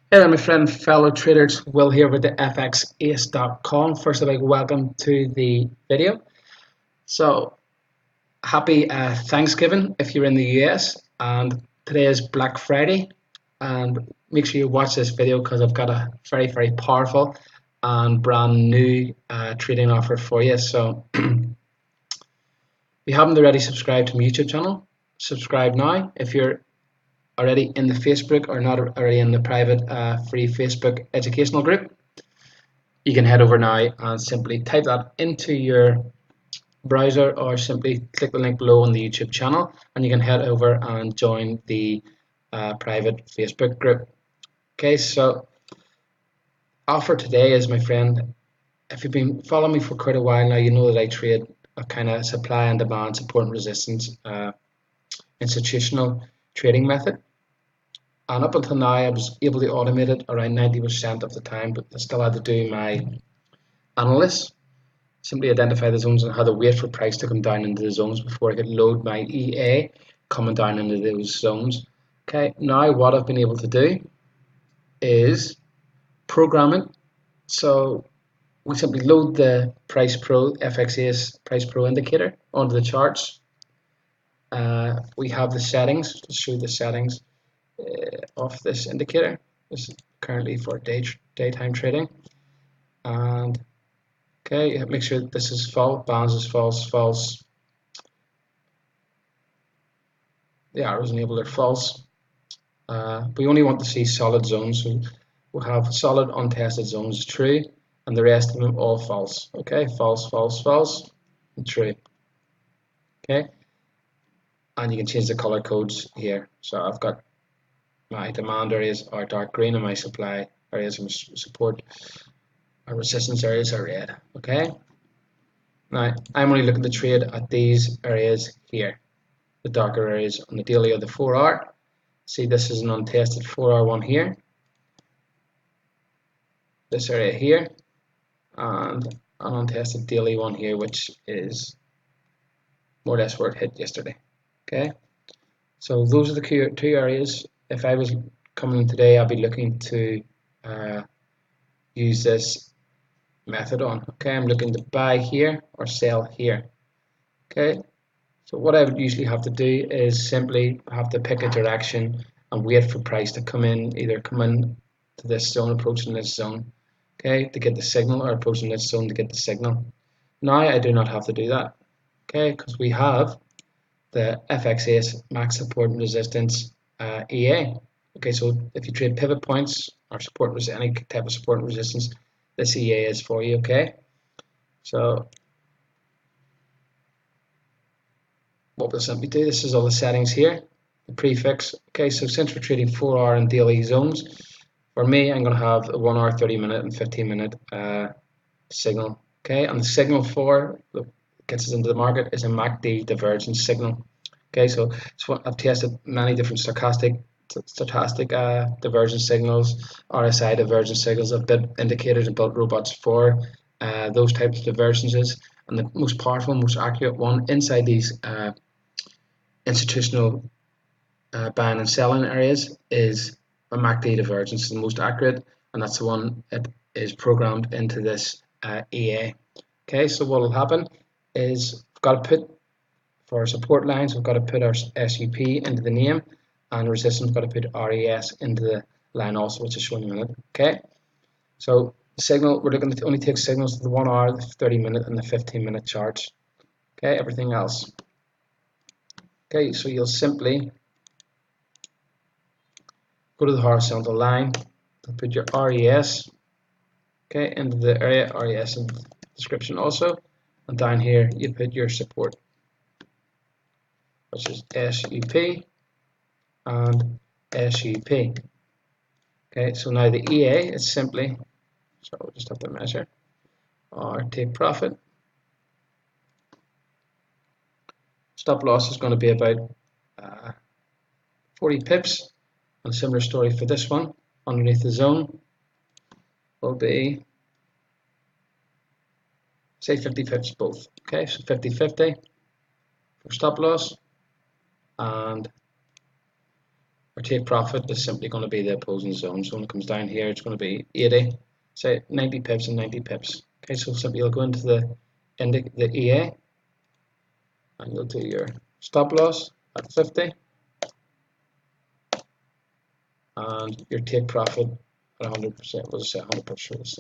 Hey there, my friend, fellow traders. Will here with the FXAUUSD.com. First of all, welcome to the video. So, happy Thanksgiving if you're in the US, and today is Black Friday. And make sure you watch this video because I've got a very powerful and brand new trading offer for you. So, if you haven't already subscribed to my YouTube channel, subscribe now. If you're already in the Facebook or not already in the private free Facebook educational group, you can head over now and simply type that into your browser or simply click the link below on the YouTube channel and you can head over and join the private Facebook group. Okay, so offer today is, my friend, if you've been following me for quite a while now, you know that I trade a kind of supply and demand, support and resistance institutional trading method. And up until now, I was able to automate it around 90% of the time, but I still had to do my analysis, simply identify the zones and how to wait for price to come down into the zones before I could load my EA coming down into those zones. Okay, now what I've been able to do is program it. So we simply load the Price Pro FXA's Price Pro indicator onto the charts. We have the settings to show the settings of this indicator. This is currently for daytime trading, and okay, make sure that this is false, balance is false. The arrows enabled are false. We only want to see solid zones, so we'll have solid untested zones true, and the rest of them all false. Okay, false, and true. Okay, and you can change the color codes here. So I've got my demand areas are dark green and my supply areas and support or resistance areas are red. Okay, now I'm only looking to trade at these areas here, the darker areas on the daily or the 4-hour. See, this is an untested 4-hour one here, this area here, and an untested daily one here, which is more or less where it hit yesterday. Okay, so those are the two areas. If I was coming in today, I'll be looking to use this method on. Okay, I'm looking to buy here or sell here. Okay, so what I would usually have to do is simply have to pick a direction and wait for price to come in, either come in to this zone, approaching this zone, okay, to get the signal, or approaching this zone to get the signal. Now I do not have to do that, okay, because we have the FXA's max support and resistance EA. Okay, so if you trade pivot points or support, any type of support and resistance, this EA is for you. Okay, so what we'll simply do, this is all the settings here, the prefix. Okay, so since we're trading 4-hour and daily zones, for me, I'm going to have a 1 hour, 30-minute, and 15-minute signal. Okay, and the signal for that gets us into the market is a MACD divergence signal. Okay, so I've tested many different stochastic divergence signals, RSI divergence signals. I've built indicators and built robots for those types of divergences, and the most powerful, most accurate one inside these institutional buying and selling areas is a MACD divergence. Is the most accurate, and that's the one that is programmed into this EA. Okay, so what will happen is we've got to put, for our support lines, we've got to put our SUP into the name, and resistance, we've got to put RES into the line also, which is shown in a minute. Okay, so the signal, we're looking to only take signals to the 1 hour, the 30-minute, and the 15-minute charts. Okay, everything else. Okay, so you'll simply go to the horizontal line, put your RES, okay, into the area, RES in the description also, and down here you put your support, which is SUP and SUP. Okay, so now the EA is simply, so we'll just have to measure or take profit. Stop loss is going to be about 40 pips, and a similar story for this one. Underneath the zone will be, say, 50 pips both. Okay, so 50-50 for stop loss, and Our take profit is simply going to be the opposing zone. So when it comes down here, it's going to be 80, say 90 pips and 90 pips. Okay, so simply you'll go into the EA and you'll do your stop loss at 50 and your take profit at 100%. We'll say 100%.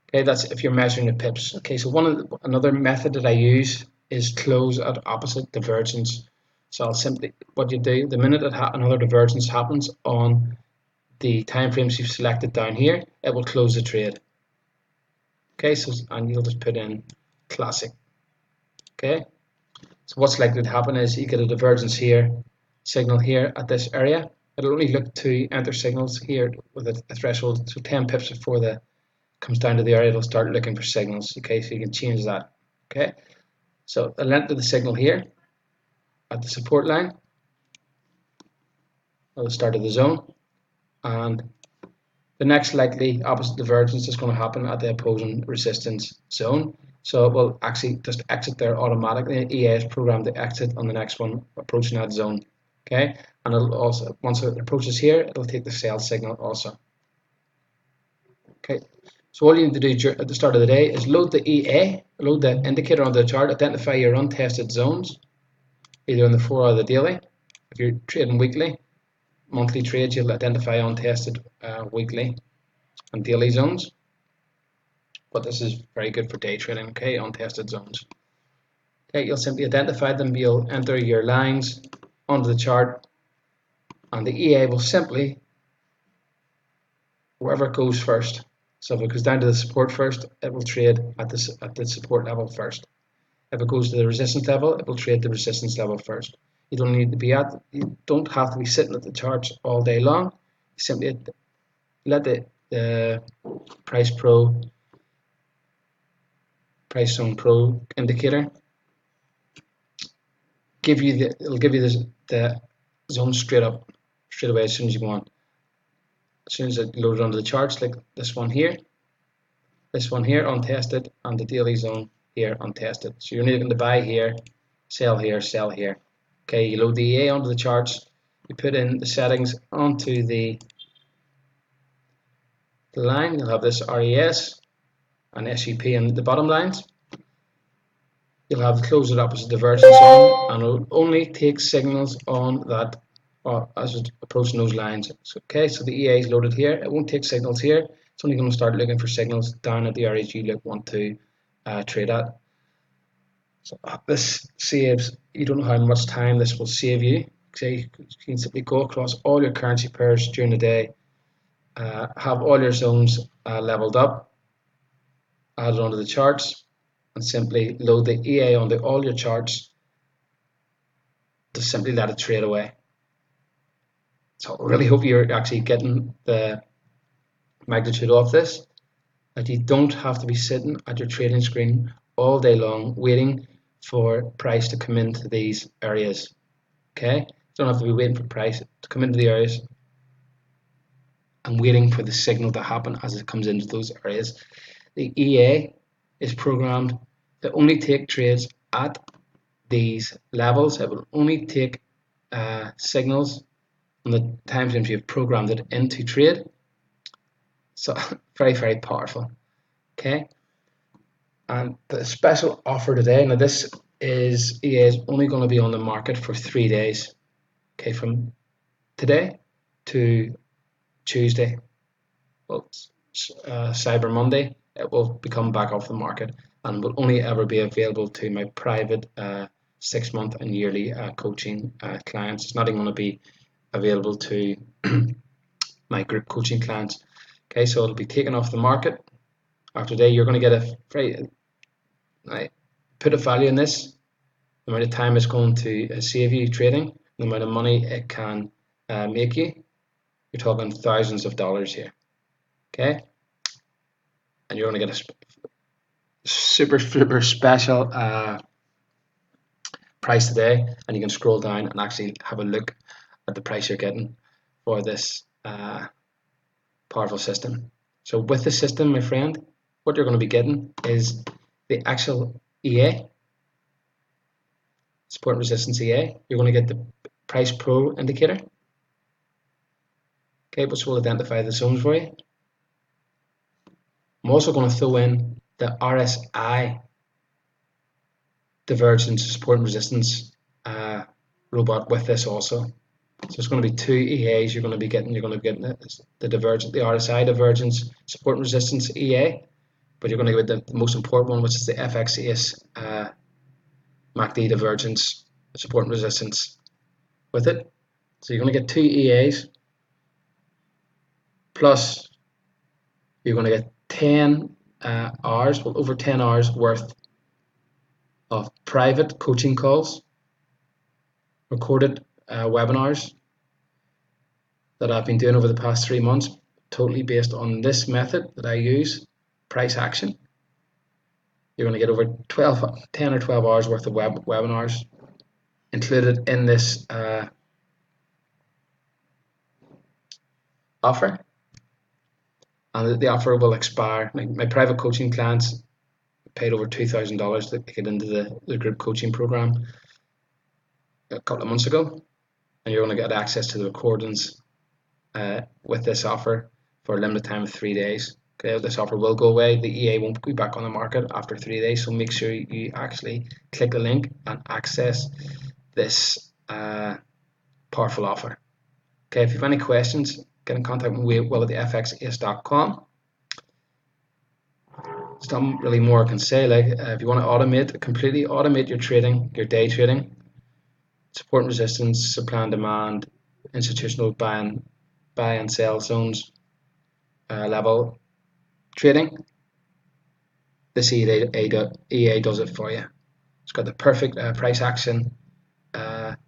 Okay, that's if you're measuring the pips. Okay, so another method that I use is close at opposite divergence. So I'll simply, what you do, the minute that another divergence happens on the time frames you've selected down here, it will close the trade. Okay, so and you'll just put in classic. Okay, so what's likely to happen is you get a divergence here, signal here at this area. It'll only look to enter signals here with a threshold, so 10 pips before the comes down to the area, it'll start looking for signals. Okay, so you can change that. Okay, so the length of the signal here at the support line at the start of the zone, and the next likely opposite divergence is going to happen at the opposing resistance zone. So it will actually just exit there automatically. EA is programmed to exit on the next one approaching that zone. Okay, and it'll also, once it approaches here, it'll take the sell signal also. Okay, so all you need to do at the start of the day is load the EA, load the indicator on the chart, identify your untested zones, either in the 4 or the daily. If you're trading weekly, monthly trades, you'll identify untested weekly and daily zones. But this is very good for day trading, okay, untested zones. Okay, you'll simply identify them, you'll enter your lines onto the chart, and the EA will simply, wherever it goes first. So if it goes down to the support first, it will trade at the support level first. If it goes to the resistance level, it will trade the resistance level first. You don't have to be sitting at the charts all day long. You simply let the price zone pro indicator it'll give you the zone straight away as soon as you go on. As soon as it loaded onto the charts, like this one here untested, and the daily zone here untested. So you're needing to buy here, sell here, sell here. Okay, you load the EA onto the charts, you put in the settings onto the line, you'll have this RES and SUP in the bottom lines. You'll have close it opposite divergence on, and it'll only take signals on that as it's approaching those lines. So, okay, so the EA is loaded here. It won't take signals here. It's only going to start looking for signals down at the areas you want to trade at. So this saves, you don't know how much time this will save you. So you can simply go across all your currency pairs during the day, have all your zones leveled up, add it onto the charts, and simply load the EA onto all your charts to simply let it trade away. So I really hope you're actually getting the magnitude of this, that you don't have to be sitting at your trading screen all day long waiting for price to come into these areas. Okay, you don't have to be waiting for price to come into the areas and waiting for the signal to happen as it comes into those areas. The EA is programmed to only take trades at these levels. It will only take signals on the time frames you've programmed it into trade. So very, very powerful. Okay, and the special offer today, now this is EA is only going to be on the market for 3 days. Okay, from today to Tuesday, well, Cyber Monday, it will become back off the market and will only ever be available to my private 6-month and yearly coaching clients. It's not even going to be available to my group coaching clients. Okay, so it'll be taken off the market. After today, you're going to get put a value in this, the amount of time it's going to save you trading, the amount of money it can make you. You're talking thousands of dollars here. Okay, and you're going to get a super special price today, and you can scroll down and actually have a look at the price you're getting for this powerful system. So with the system, my friend, what you're going to be getting is the actual EA, support and resistance EA. You're going to get the price pro indicator. Okay, which will identify the zones for you. I'm also going to throw in the RSI divergence, support and resistance robot with this also. So it's going to be two EAs you're going to be getting. You're going to be getting the divergence, the RSI divergence, support and resistance EA, but you're going to get the most important one, which is the FX ACE MACD divergence, support and resistance with it. So you're going to get two EAs, plus you're going to get 10 hours, well, over 10 hours worth of private coaching calls, recorded webinars that I've been doing over the past 3 months, totally based on this method that I use, price action. You're going to get over 10 or 12 hours worth of webinars included in this offer. And the offer will expire. My private coaching clients paid over $2,000 to get into the group coaching program a couple of months ago, and you're going to get access to the recordings with this offer for a limited time of 3 days. Okay, this offer will go away. The EA won't be back on the market after 3 days, so make sure you actually click the link and access this powerful offer. Okay, if you have any questions, get in contact with Will at FXAUUSD.com. There's not really more I can say. Like, if you want to automate, completely automate your trading, your day trading, support and resistance, supply and demand, institutional buy and sell zones, level trading, this EA does it for you. It's got the perfect price action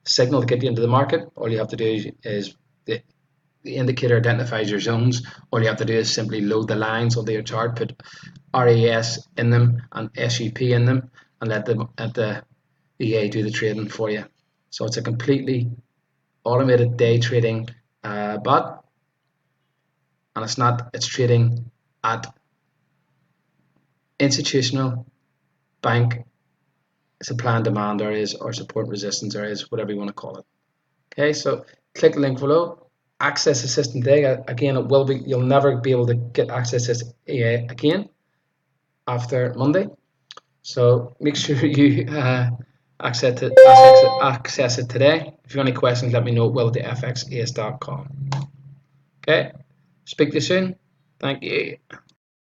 signal to get you into the market. All you have to do is the indicator identifies your zones. All you have to do is simply load the lines onto your chart, put RAS in them and SUP in them, and let the EA do the trading for you. So it's a completely automated day trading bot, and it's trading at institutional, bank, supply and demand areas, or support and resistance areas, whatever you want to call it. Okay, so click the link below. Access the system today. Again, it will be, you'll never be able to get access to this EA again after Monday. So make sure you access it today. If you have any questions, let me know at will@fxas.com. Okay, speak to you soon. Thank you.